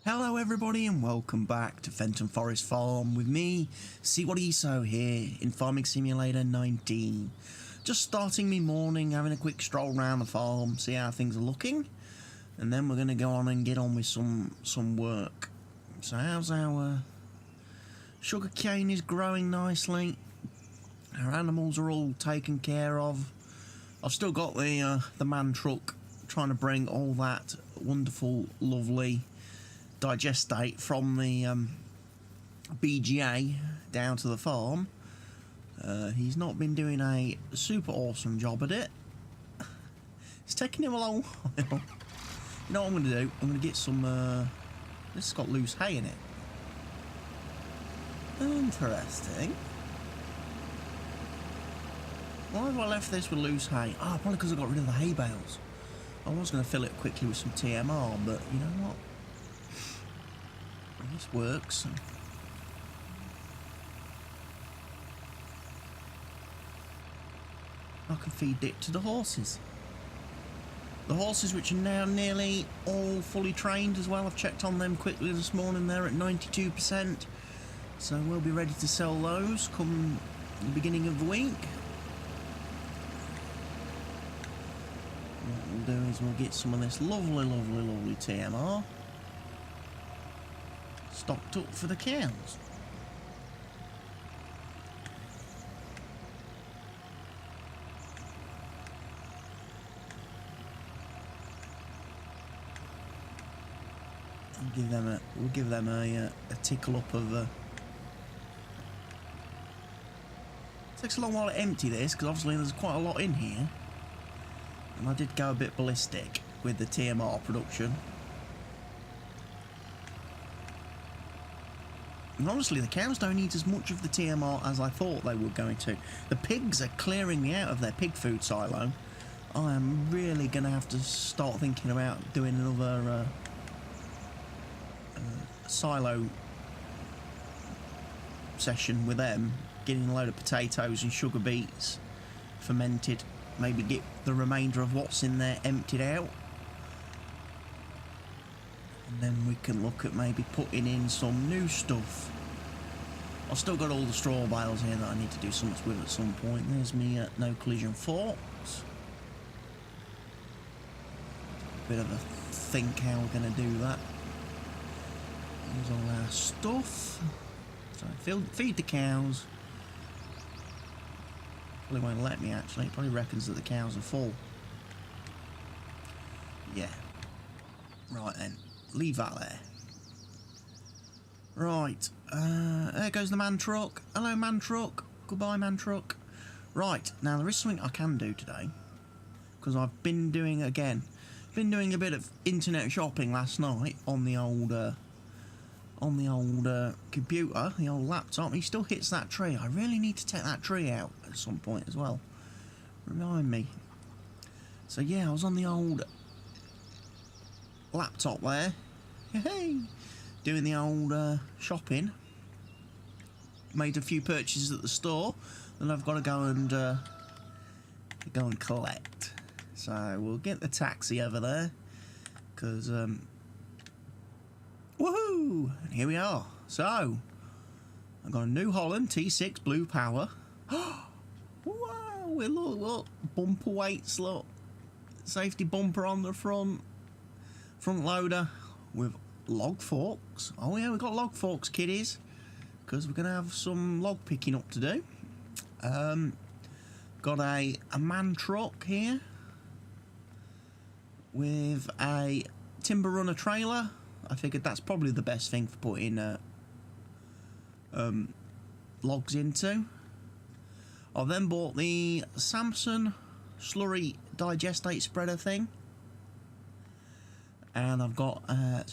Hello everybody and welcome back to Fenton Forest Farm with me, CWATTYESO here in Farming Simulator 19. Just starting me morning, having a quick stroll around the farm, see how things are looking, and then we're going to go on and get on with some work. So how's our sugar cane is growing nicely, our animals are all taken care of. I've still got the man truck trying to bring all that wonderful, lovely digestate from the BGA down to the farm. He's not been doing a super awesome job at it. It's taking him a long while. You know what I'm going to do? I'm going to get some... this has got loose hay in it. Interesting. Why have I left this with loose hay? Oh, probably because I got rid of the hay bales. I was going to fill it quickly with some TMR, but you know what? This works. I can feed it to the horses. The horses, which are now nearly all fully trained as well. I've checked on them quickly this morning. They're at 92%. So we'll be ready to sell those come the beginning of the week. What we'll do is we'll get some of this lovely TMR stocked up for the cows. We'll give them a tickle up of takes a long while to empty this because obviously there's quite a lot in here, and I did go a bit ballistic with the TMR production. And honestly, the cows don't eat as much of the TMR as I thought they were going to. The pigs are clearing me out of their pig food silo. I am really going to have to start thinking about doing another silo session with them, getting a load of potatoes and sugar beets fermented, maybe get the remainder of what's in there emptied out. And then we can look at maybe putting in some new stuff. I've still got all the straw bales here that I need to do something with at some point. There's me no collision forks. Bit of a think how we're going to do that. Here's all our stuff. So feed the cows. Probably won't let me actually. Probably reckons that the cows are full. Yeah. Right then. Leave that there. Right, there goes the man truck. Hello, man truck. Goodbye, man truck. Right, now there is something I can do today, because I've been doing a bit of internet shopping last night on the old computer, the old laptop. He still hits that tree. I really need to take that tree out at some point as well. Remind me. So yeah, I was on the old laptop there. Hey, doing the old shopping. Made a few purchases at the store, and I've got to go and collect. So we'll get the taxi over there, because woohoo! And here we are. So I've got a New Holland T6 Blue Power. Wow! Look, bumper weights. Look, safety bumper on the front loader with log forks. Oh yeah, we've got log forks, kiddies, because we're going to have some log picking up to do. Got a man truck here with a timber runner trailer. I figured that's probably the best thing for putting logs into. I then bought the Samson slurry digestate spreader thing, and I've got a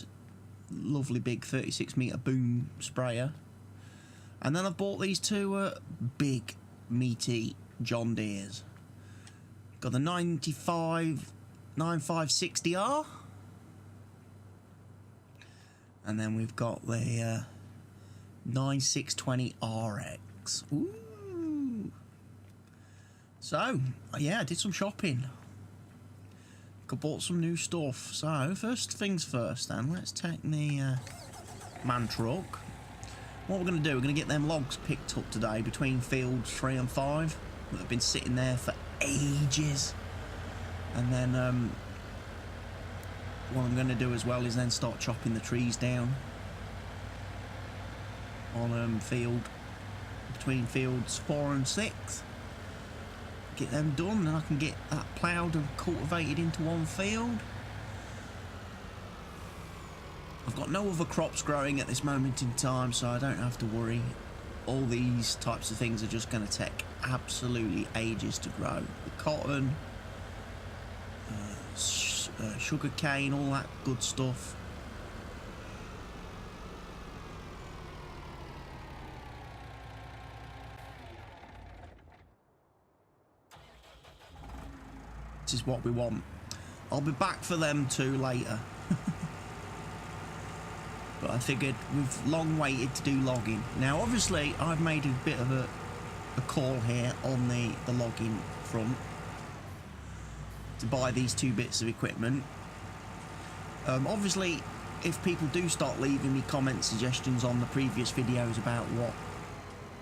lovely big 36-metre boom sprayer. And then I've bought these two big, meaty John Deeres. Got the 9560R. And then we've got the 9620RX. Ooh. So, yeah, I did some shopping. I bought some new stuff. So, first things first then, let's take the man truck. What we're going to do, we're going to get them logs picked up today between fields 3 and 5 that have been sitting there for ages. And then what I'm going to do as well is then start chopping the trees down on between fields 4 and 6. Get them done, and I can get that ploughed and cultivated into one field. I've got no other crops growing at this moment in time, so I don't have to worry. All these types of things are just going to take absolutely ages to grow. The cotton, sugar cane, all that good stuff. This is what we want. I'll be back for them too later. But I figured we've long waited to do logging. Now obviously I've made a bit of a call here on the logging front to buy these 2 bits of equipment. Obviously if people do start leaving me comment suggestions on the previous videos about what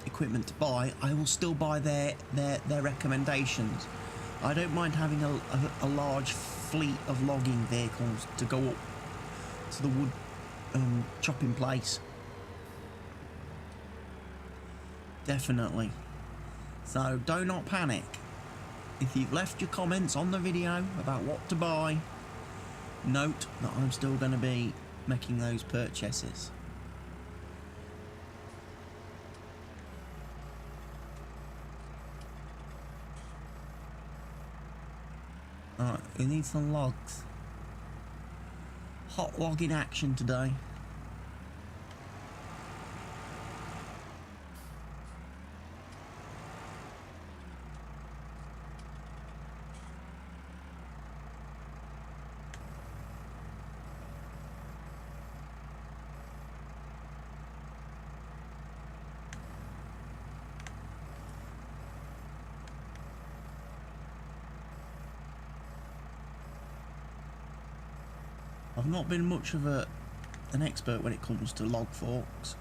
equipment to buy, I will still buy their recommendations. I don't mind having a large fleet of logging vehicles to go up to the wood chopping place. Definitely. So do not panic. If you've left your comments on the video about what to buy, note that I'm still going to be making those purchases. Alright, we need some logs. Hot logging action today. I've not been much of an expert when it comes to log forks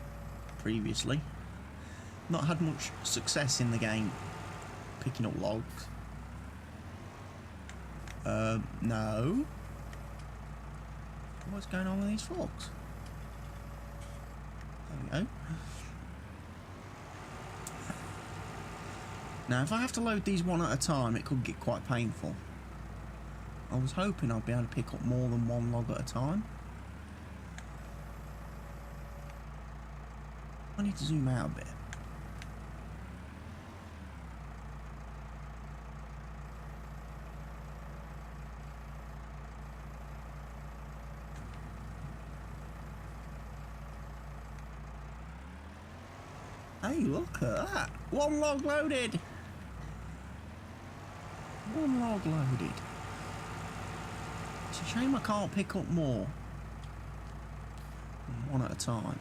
previously. Not had much success in the game picking up logs. No. What's going on with these forks? There we go. Now if I have to load these one at a time, it could get quite painful. I was hoping I'd be able to pick up more than 1 log at a time. I need to zoom out a bit. Hey, look at that! 1 log loaded! 1 log loaded. It's a shame I can't pick up more. 1 at a time.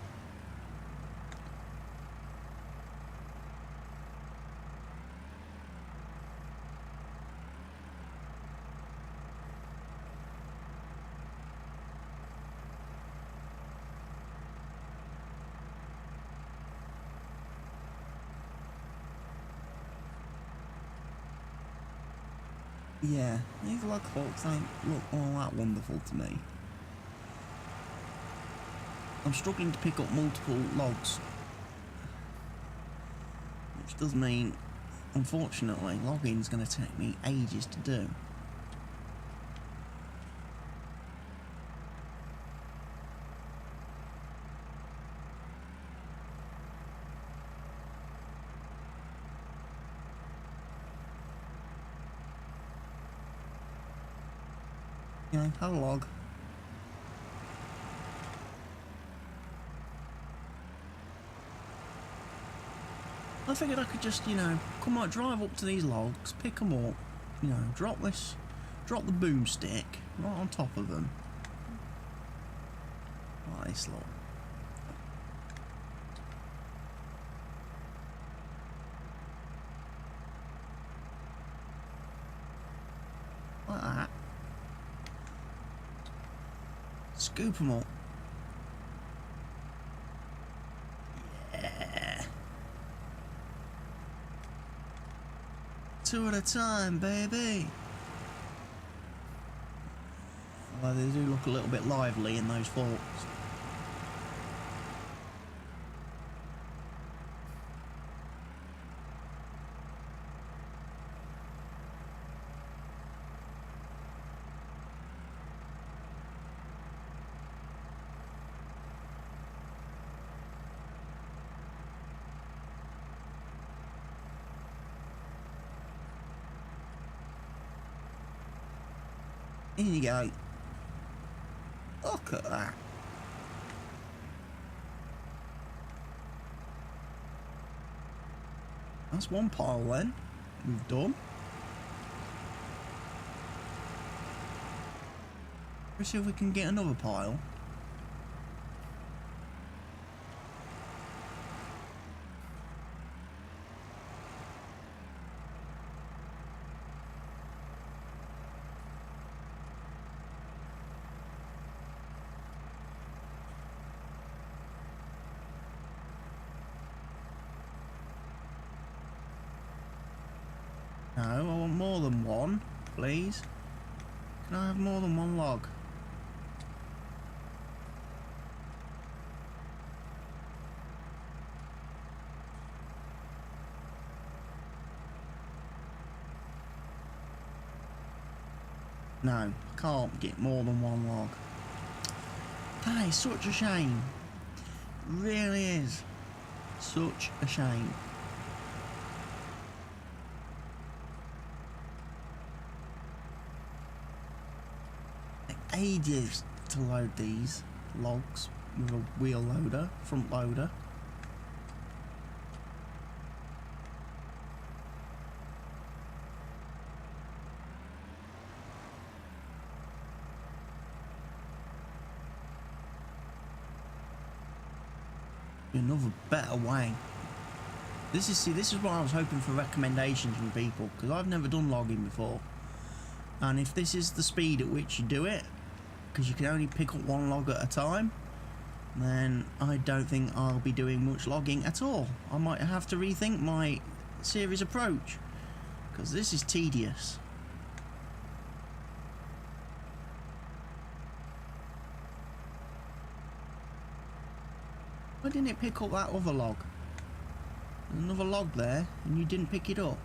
Yeah, these log forks don't look all that wonderful to me. I'm struggling to pick up multiple logs, which does mean, unfortunately, logging's going to take me ages to do. You know, have a log. I figured I could just, you know, come out, drive up to these logs, pick them up, you know, drop the boomstick right on top of them. Like this, look. Like that. Scoop them up. Yeah. 2 at a time, baby. Although they do look a little bit lively in those forks. In you go. Look at that. That's one pile then. We've done. Let's see if we can get another pile. No, I want more than one, please. Can I have more than one log? No, I can't get more than one log. That is such a shame. It really is. Such a shame. Ages to load these logs with a wheel loader, front loader. Another better way. This is what I was hoping for, recommendations from people, because I've never done logging before. And if this is the speed at which you do it, because you can only pick up one log at a time, then I don't think I'll be doing much logging at all. I might have to rethink my series approach, because this is tedious. Why didn't it pick up that other log? There's another log there and you didn't pick it up.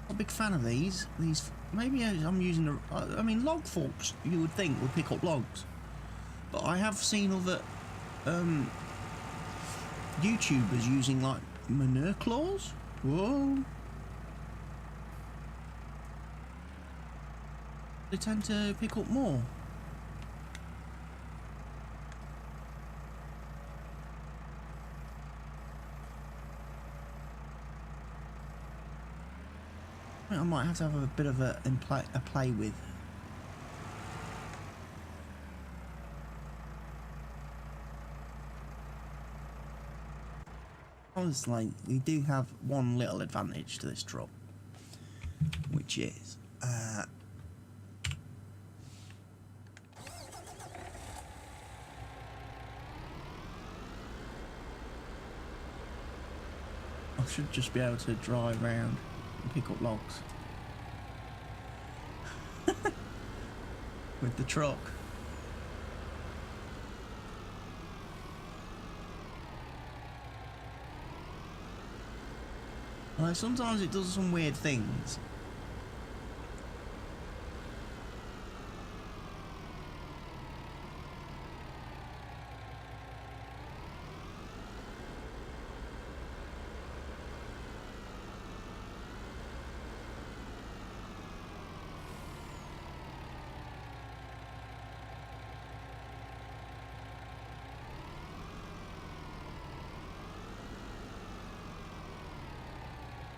I'm a big fan of these. Maybe I'm using the. I mean, log forks you would think would pick up logs, but I have seen other YouTubers using like manure claws. Whoa! They tend to pick up more. I might have to have a bit of a play with. Honestly, we do have one little advantage to this truck, which is I should just be able to drive around and pick up logs with the truck. Like, sometimes it does some weird things.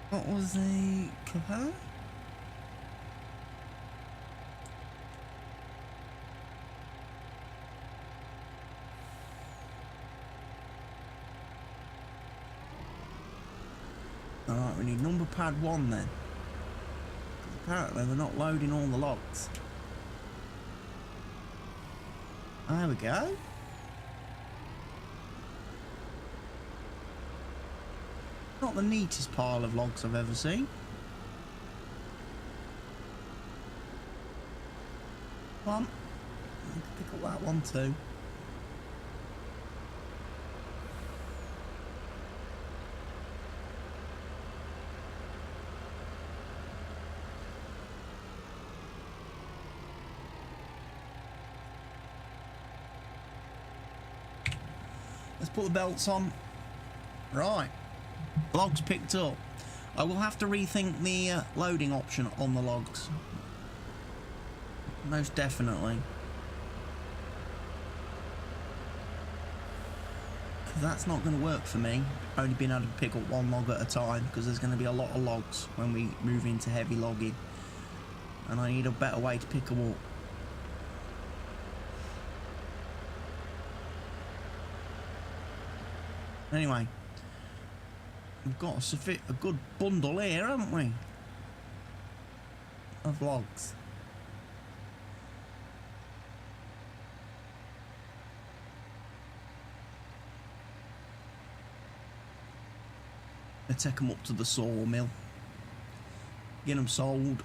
What was the cover? Alright, we need number pad 1 then. Apparently they're not loading all the logs. There we go. Not the neatest pile of logs I've ever seen. Come on. I can pick up that one too. Let's put the belts on. Right. Logs picked up. I will have to rethink the loading option on the logs. Most definitely. Because that's not going to work for me. Only being able to pick up one log at a time. Because there's going to be a lot of logs when we move into heavy logging. And I need a better way to pick them up. Anyway, we've got a good bundle here, haven't we? Of logs. Let's take them up to the sawmill, get them sold,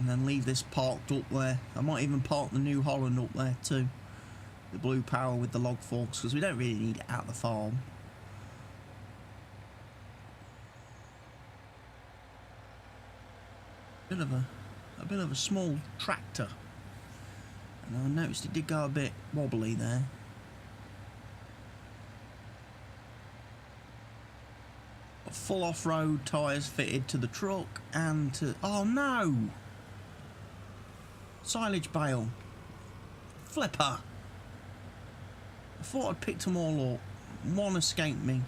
and then leave this parked up there. I might even park the New Holland up there too. The blue power with the log forks, because we don't really need it out the farm. A bit of a small tractor, and I noticed it did go a bit wobbly there. Got full off-road tyres fitted to the truck and to... Oh no! Silage bale. Flipper. I thought I'd picked them all up. One escaped me.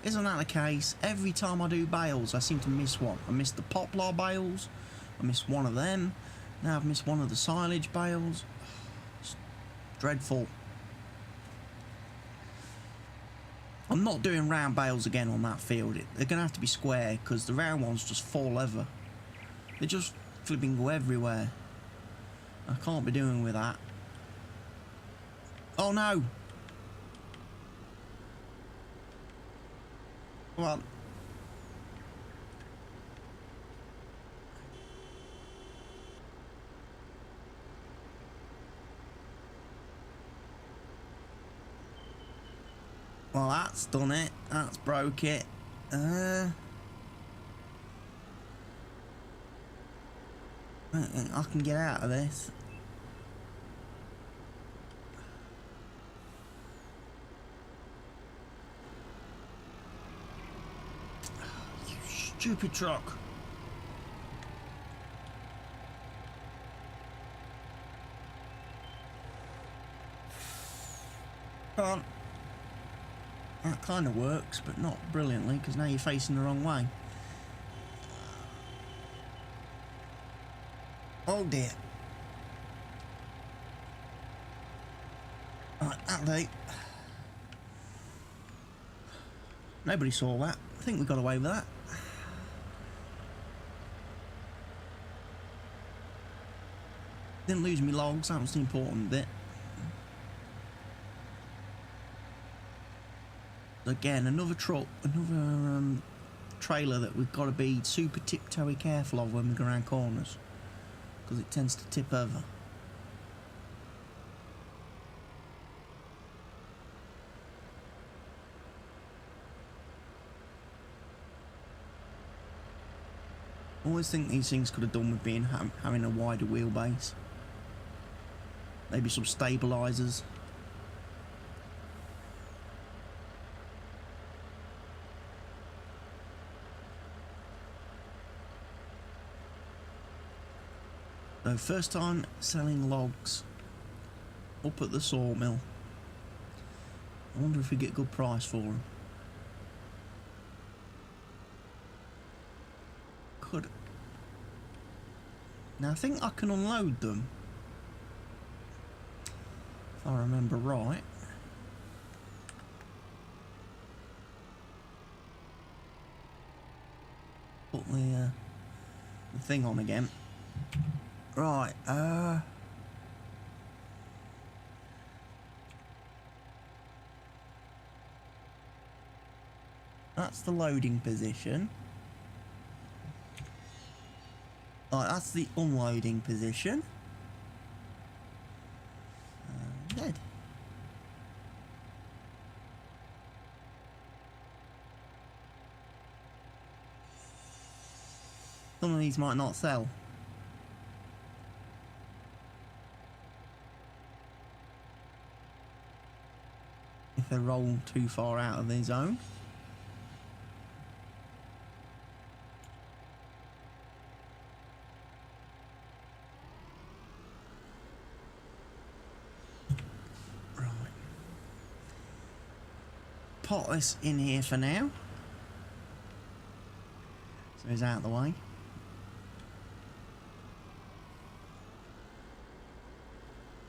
Isn't that the case? Every time I do bales, I seem to miss one. I missed the poplar bales. I missed one of them. Now I've missed one of the silage bales. It's dreadful. I'm not doing round bales again on that field. They're going to have to be square because the round ones just fall over. They just flipping go everywhere. I can't be doing with that. Oh no! Come on. Well, that's done it. That's broke it. I can get out of this. You stupid truck. Come on. That kind of works, but not brilliantly, because now you're facing the wrong way. Oh dear. Right, that'll do. Nobody saw that. I think we got away with that. Didn't lose me logs, that was the important bit. Again, another truck, another trailer that we've got to be super tiptoey careful of when we go around corners, because it tends to tip over. I always think these things could have done with being having a wider wheelbase. Maybe some stabilisers. So first time selling logs up at the sawmill. I wonder if we get a good price for them. Could. Now I think I can unload them, if I remember right. Put the the thing on again. Right, that's the loading position. Right, that's the unloading position. Dead. Some of these might not sell. If they roll too far out of their zone. Right. Pot this in here for now. So it's out of the way.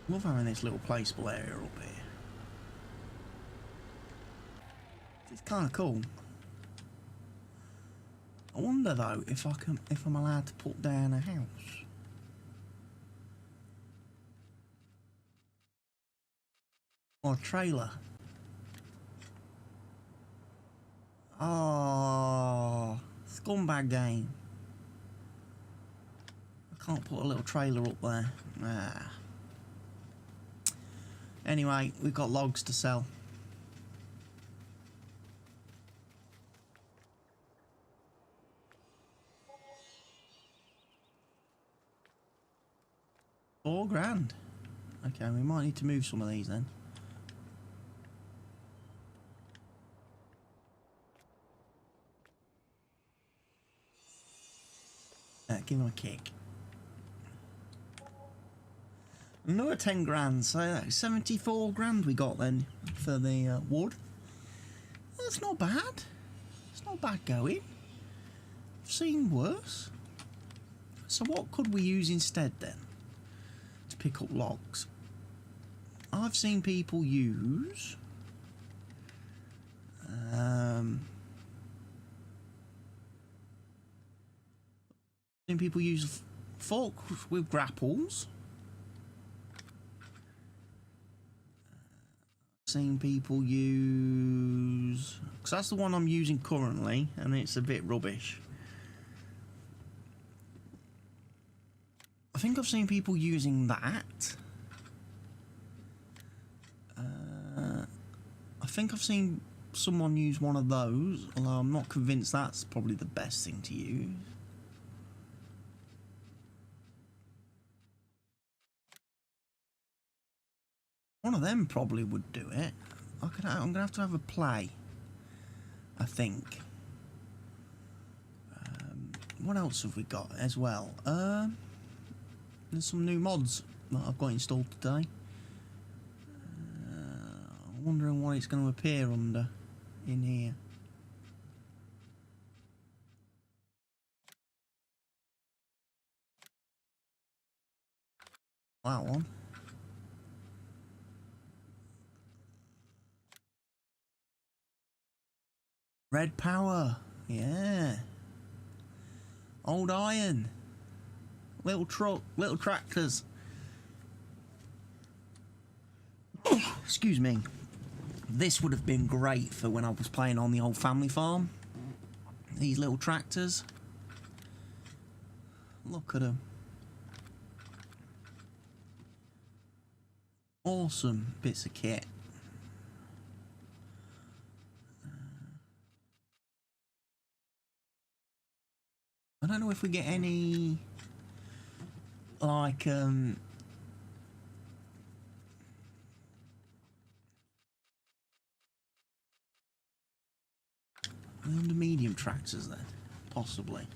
Love having this little placeable area up here. It's kind of cool. I wonder though if I'm allowed to put down a house. Or a trailer. Oh, scumbag game. I can't put a little trailer up there. Ah. Anyway, we've got logs to sell. £4 grand. Okay, we might need to move some of these then. Give them a kick. Another 10 grand, so that's 74 grand we got then for the wood. That's not bad. It's not bad going. I've seen worse. So what could we use instead then to pick up logs? I've seen people use forks with grapples. Seen people use, because that's the one I'm using currently, and it's a bit rubbish. I think I've seen people using that. I think I've seen someone use one of those, although I'm not convinced that's probably the best thing to use. One of them probably would do it. I'm gonna have to have a play, I think. What else have we got as well? There's some new mods that I've got installed today. I'm wondering what it's going to appear under in here. That one. Red power, yeah. Old iron. Little truck, little tractors. Excuse me. This would have been great for when I was playing on the old family farm. These little tractors. Look at them. Awesome bits of kit. I don't know if we get any, like, under medium tractors then, possibly.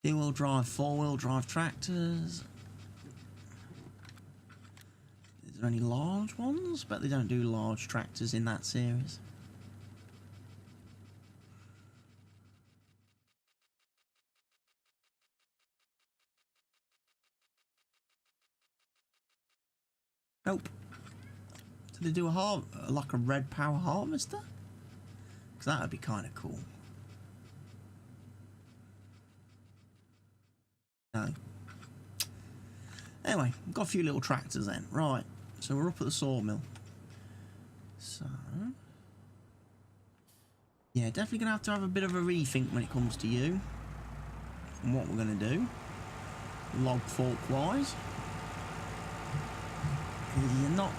Two-wheel drive, four-wheel drive tractors. Is there any large ones? Bet they don't do large tractors in that series. Nope. Could they do like a red power harvester? Because that would be kind of cool. No. Anyway, we've got a few little tractors then. Right, so we're up at the sawmill. So... yeah, definitely going to have a bit of a rethink when it comes to you. And what we're going to do. Log fork-wise. You're not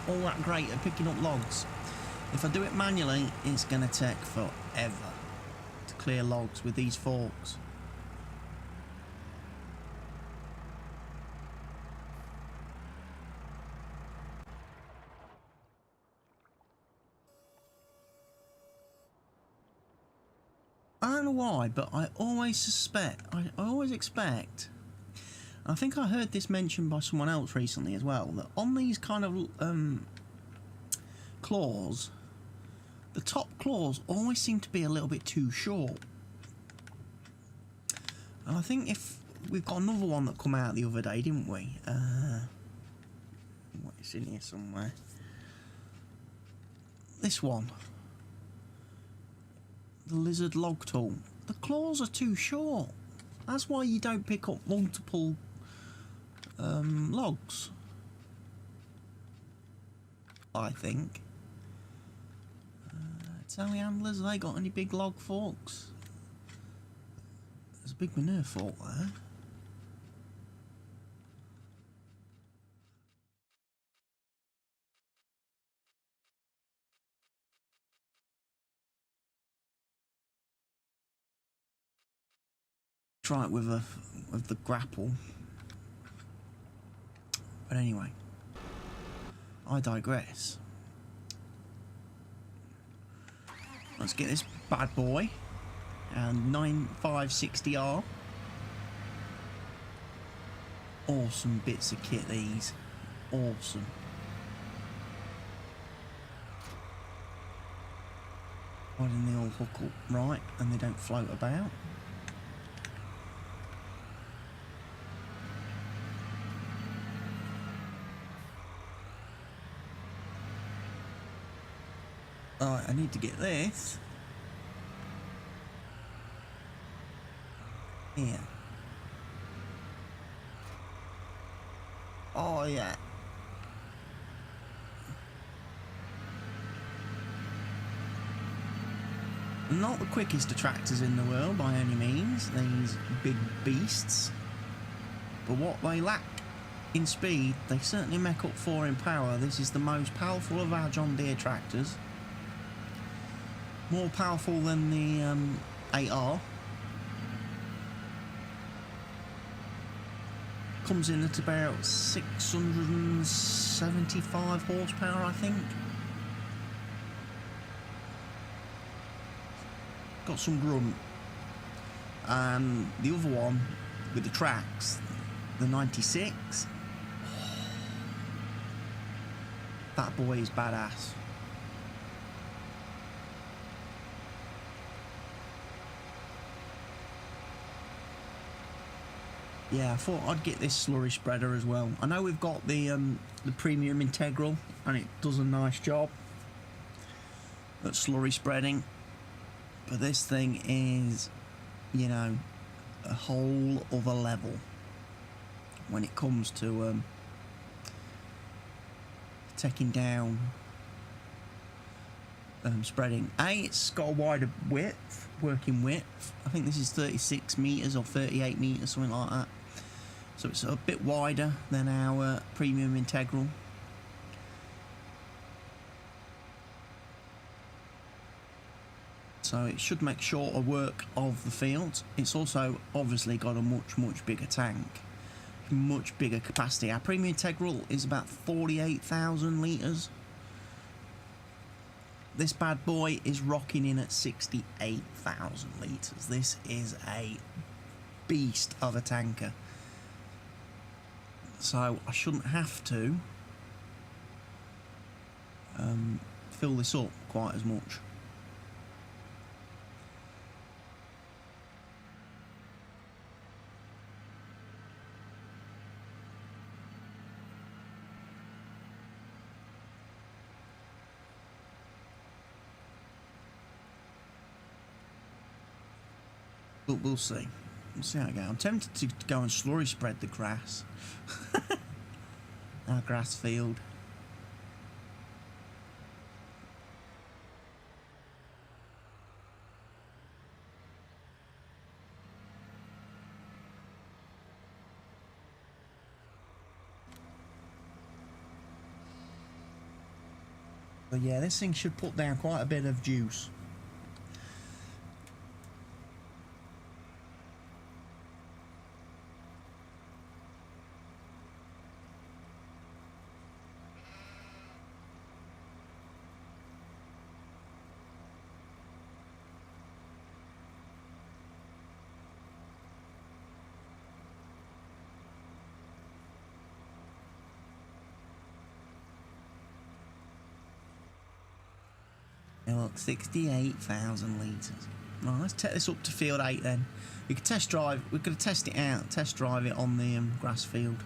all that great at picking up logs. If I do it manually, it's going to take forever to clear logs with these forks. I don't know why, but I always expect, and I think I heard this mentioned by someone else recently as well, that on these kind of claws, the top claws always seem to be a little bit too short. And I think if we've got another one that come out the other day, didn't we? It's in here somewhere. This one. The lizard log tool. The claws are too short. That's why you don't pick up multiple logs. I think. Telehandlers, have they got any big log forks? There's a big manure fork there. Try it with the grapple. But anyway, I digress. Let's get this bad boy and 9560R. Awesome bits of kit, these. Awesome. Why didn't they all hook up right and they don't float about? Alright, I need to get this. Here. Oh yeah. Not the quickest of tractors in the world by any means, these big beasts. But what they lack in speed, they certainly make up for in power. This is the most powerful of our John Deere tractors. More powerful than the 8R. Comes in at about 675 horsepower, I think. Got some grunt. And the other one with the tracks, the 96. That boy is badass. Yeah, I thought I'd get this slurry spreader as well. I know we've got the premium integral, and it does a nice job at slurry spreading. But this thing is, you know, a whole other level when it comes to taking down spreading. It's got a wider width, working width. I think this is 36 metres or 38 metres, something like that. So it's a bit wider than our premium integral. So it should make shorter work of the field. It's also obviously got a much bigger tank, much bigger capacity. Our premium integral is about 48,000 litres. This bad boy is rocking in at 68,000 litres. This is a beast of a tanker. So I shouldn't have to fill this up quite as much. But we'll see. We'll see how it goes. I'm tempted to go and slurry spread the grass. Our grass field. But yeah, this thing should put down quite a bit of juice. Look, 68,000 litres. Right, let's take this up to field 8 then. We could test drive, we're going to test it out, test drive it on the grass field.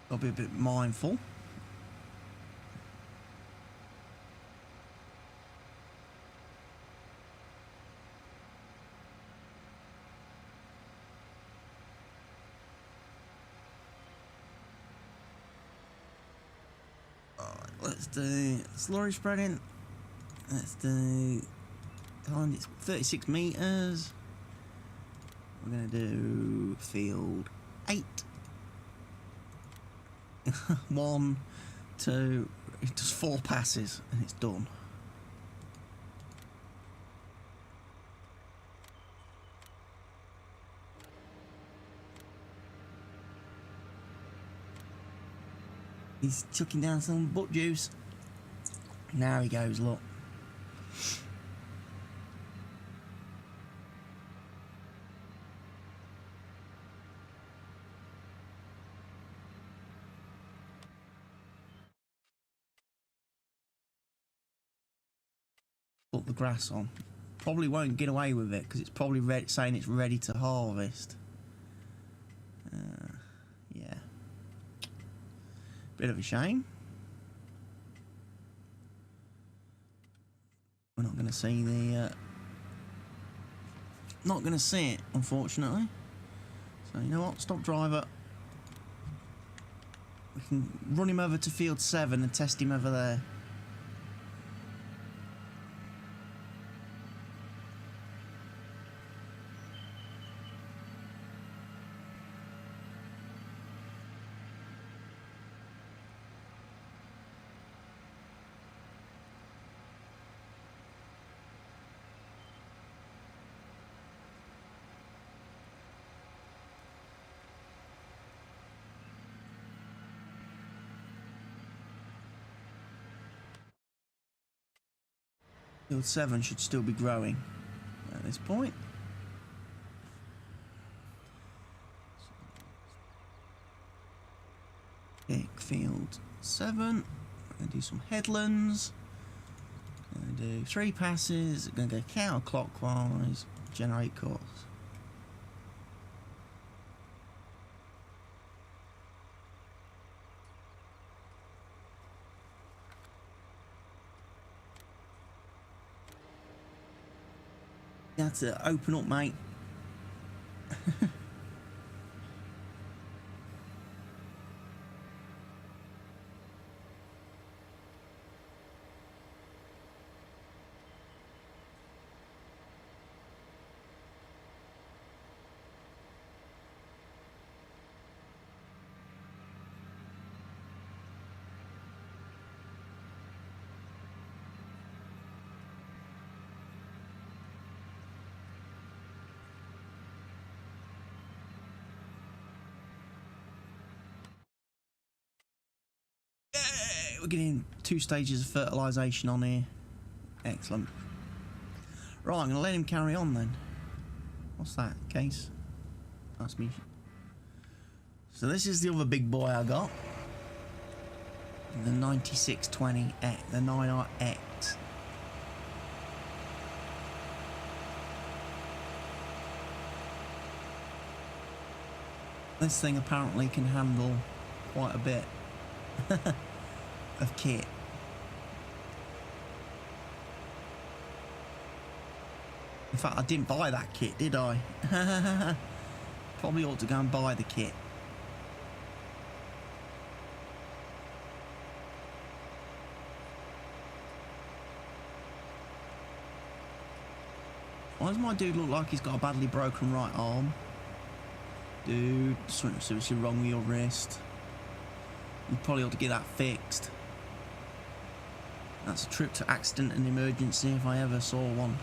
Got to be a bit mindful. Alright, let's do slurry spreading. Let's do, it's 36 metres. We're going to do field 8. 1, 2, it does 4 passes and it's done. He's chucking down some butt juice. Now he goes, look. Put the grass on. Probably won't get away with it because it's probably saying it's ready to harvest. Yeah. Bit of a shame. We're not going to see the... not going to see it, unfortunately. So, you know what? Stop driver. We can run him over to field 7 and test him over there. Field 7 should still be growing at this point. Pick field 7. We're going to do some headlands. Going to do 3 passes. Going to go counterclockwise. Generate course. You have to open up, mate. we're getting 2 stages of fertilisation on here. Excellent. Right, I'm going to let him carry on then. What's that? Case? That's me. So this is the other big boy I got. The 9620X, the 9RX. This thing apparently can handle quite a bit of kit. In fact, I didn't buy that kit, did I? Probably ought to go and buy the kit. Why does my dude look like he's got a badly broken right arm? Dude, something seriously wrong with your wrist. You probably ought to get that fixed. That's a trip to accident and emergency if I ever saw one.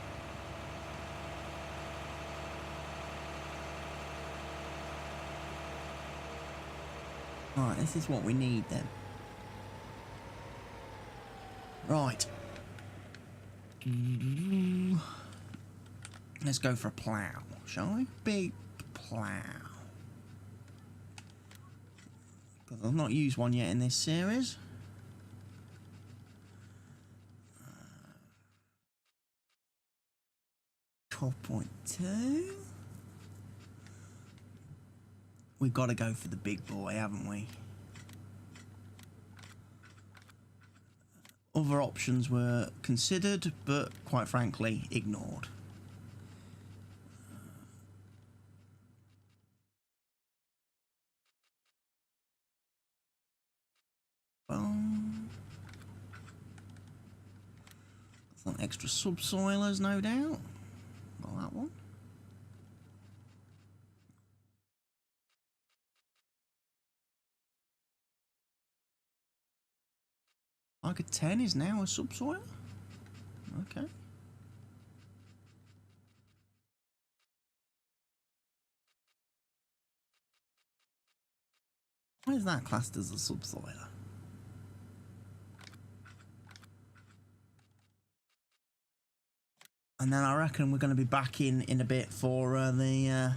Right, this is what we need then. Right. Let's go for a plough, shall we? Big plough. Because I've not used one yet in this series. 12.2. We've got to go for the big boy, haven't we? Other options were considered, but quite frankly, ignored. Some extra subsoilers, no doubt. Not that one. Like a 10 is now a subsoiler? Okay. Why is that classed as a subsoiler? And then I reckon we're going to be back in a bit for the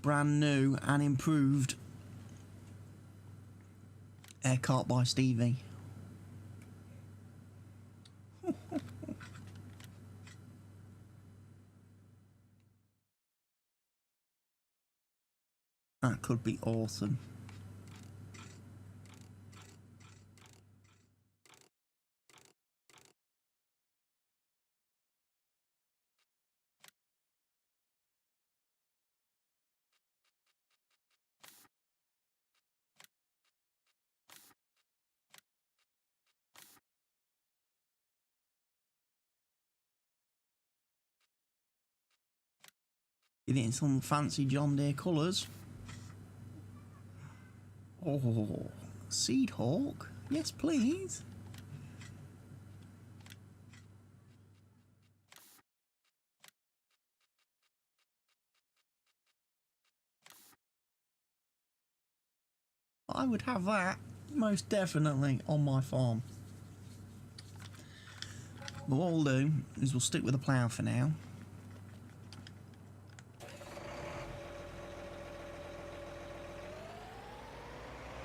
brand new and improved air cart by Stevie. That could be awesome. Get it in some fancy John Deere colours. Oh, Seed Hawk? Yes, please. I would have that, most definitely, on my farm. But what we'll do is we'll stick with the plough for now.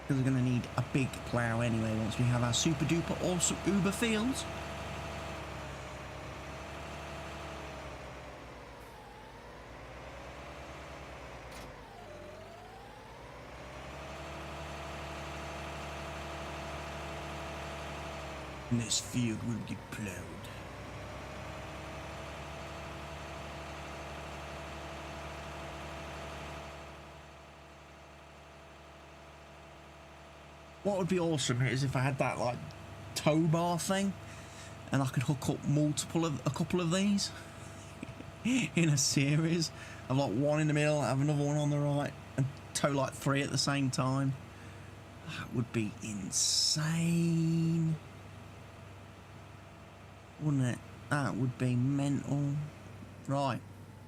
Because we're going to need a big plough anyway once we have our super duper awesome uber fields. And this field will get ploughed. What would be awesome is if I had that like tow bar thing and I could hook up a couple of these in a series of like one in the middle, have another one on the right and tow like 3 at the same time. That would be insane, wouldn't it? That would be mental. Right,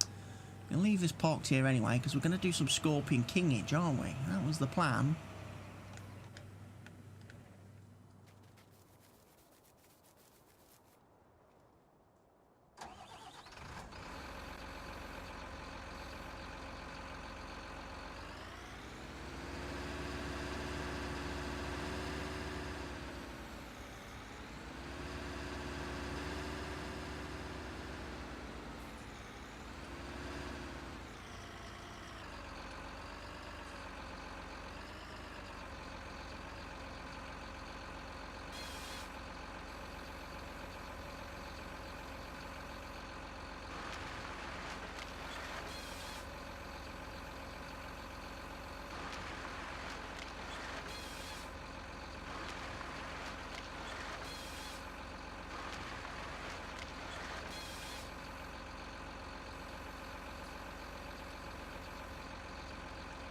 I'm gonna leave this parked here anyway because we're gonna do some Scorpion Kingage, aren't we? That was the plan.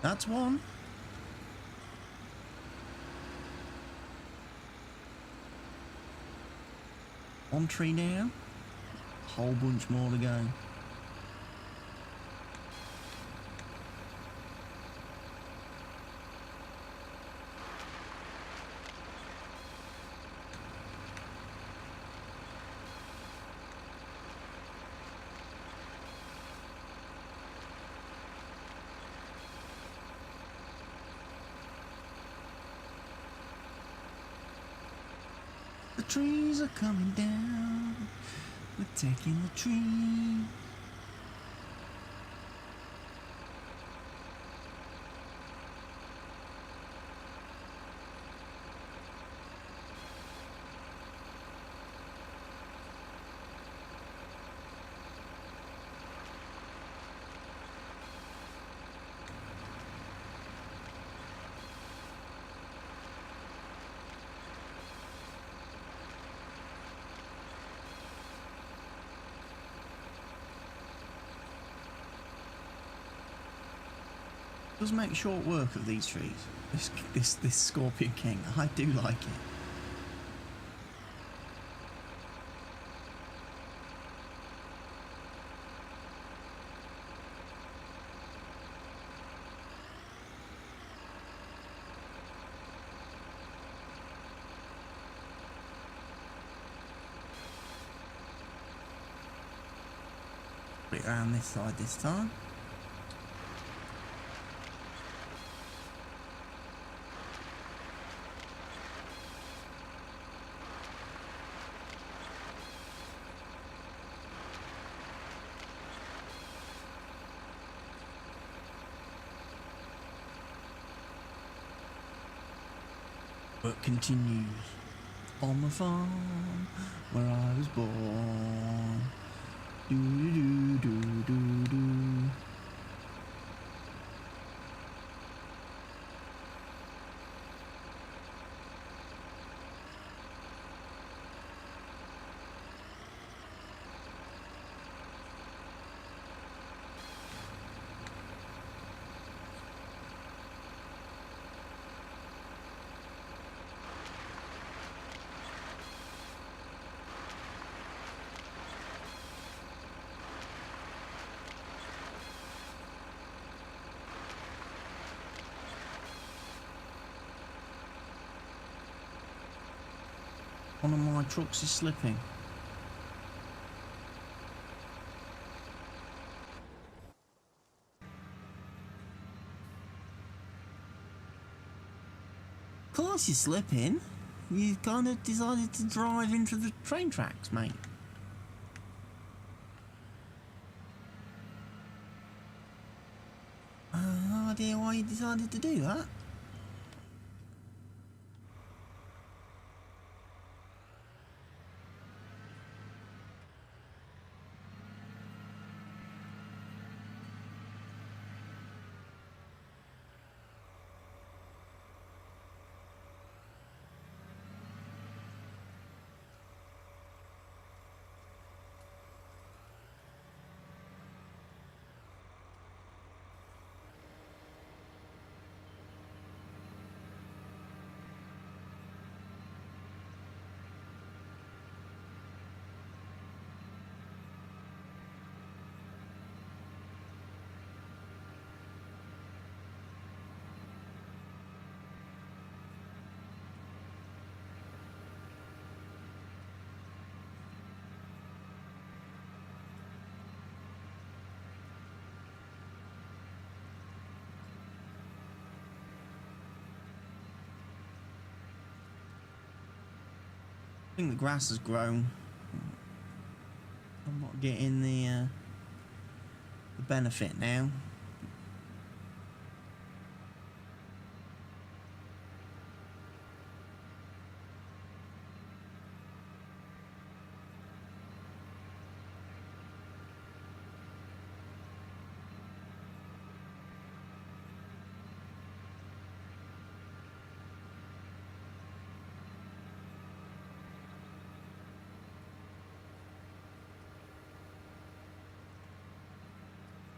That's one. One tree down. Whole bunch more to go. The trees are coming down. We're taking the tree. Does make short work of these trees. This Scorpion King. I do like it. Put it around this side this time. Work continues on the farm where I was born. Do do do do do. One of my trucks is slipping. Of course you're slipping. You kind of decided to drive into the train tracks, mate. No idea why you decided to do that. I think the grass has grown. I'm not getting the benefit now.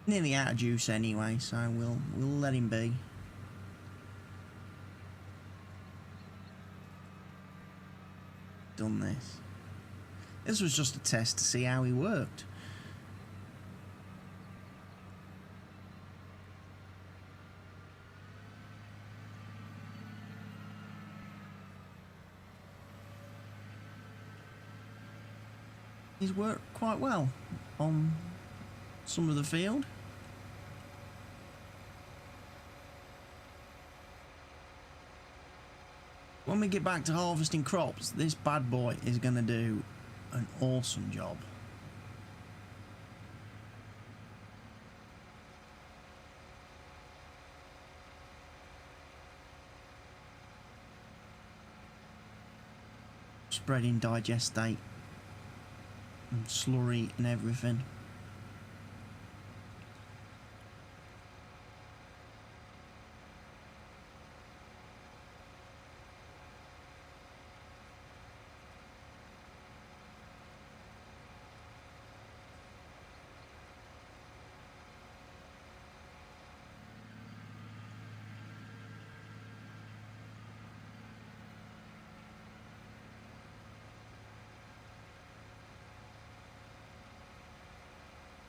Nearly out of juice anyway, so we'll let him be. Done this. This was just a test to see how he worked. He's worked quite well on some of the field. When we get back to harvesting crops, this bad boy is going to do an awesome job. Spreading digestate and slurry and everything.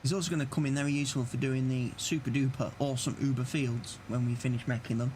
He's also going to come in very useful for doing the super duper awesome Uber fields when we finish making them.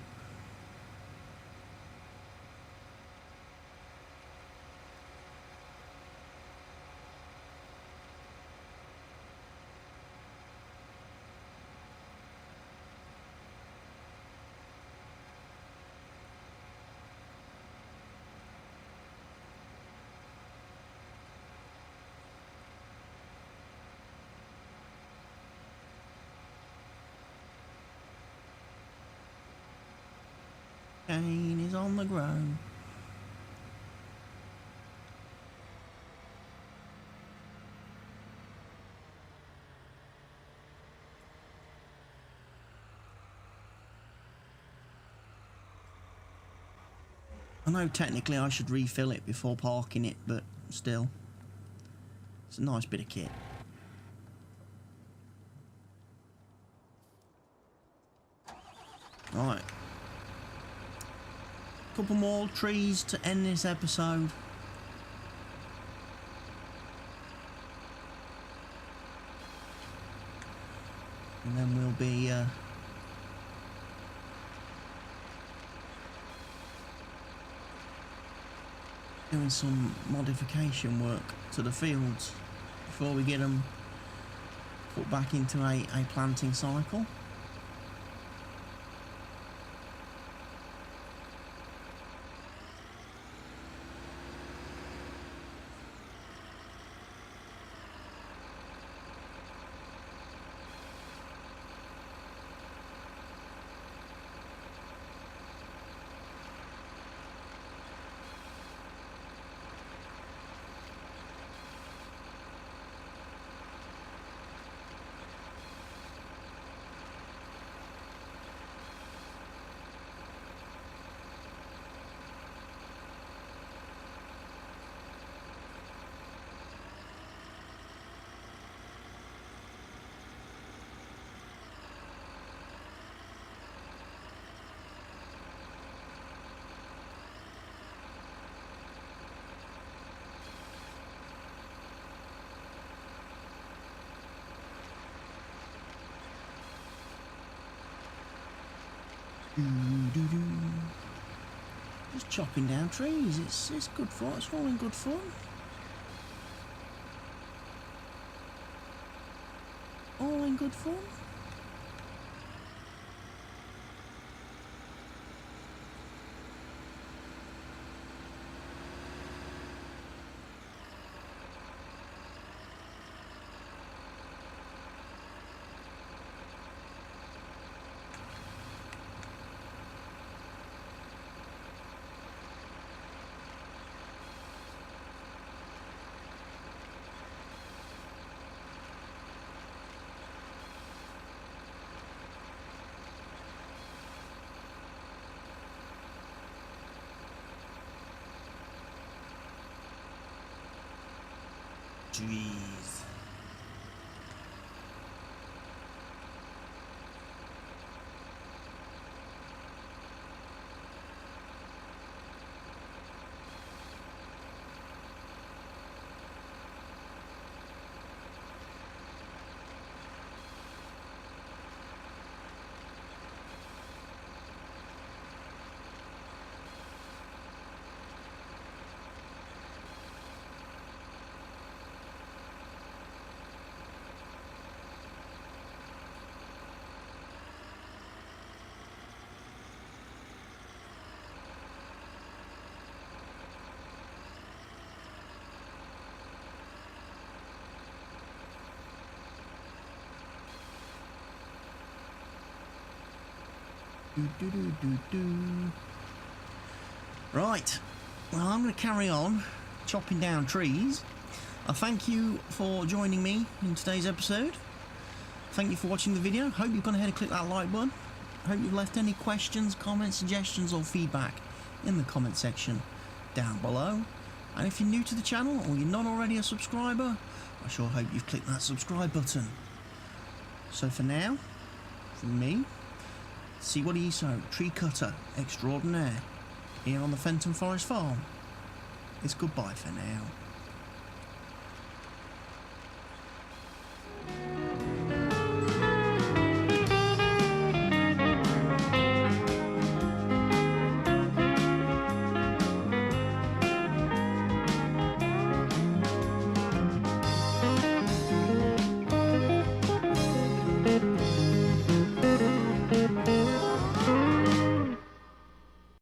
Cane is on the ground. I know technically I should refill it before parking it, but still, it's a nice bit of kit. Right. Couple more trees to end this episode. And then we'll be doing some modification work to the fields before we get them put back into a planting cycle. Just chopping down trees. It's good fun. It's all in good fun. All in good fun. Jeez. Right, well, I'm going to carry on chopping down trees. I thank you for joining me in today's episode. Thank you for watching the video. Hope you've gone ahead and clicked that like button. Hope you've left any questions, comments, suggestions or feedback in the comment section down below. And if you're new to the channel or you're not already a subscriber, I sure hope you've clicked that subscribe button. So for now, from me, CWATTYESO, tree cutter extraordinaire, here on the Fenton Forest Farm, it's goodbye for now.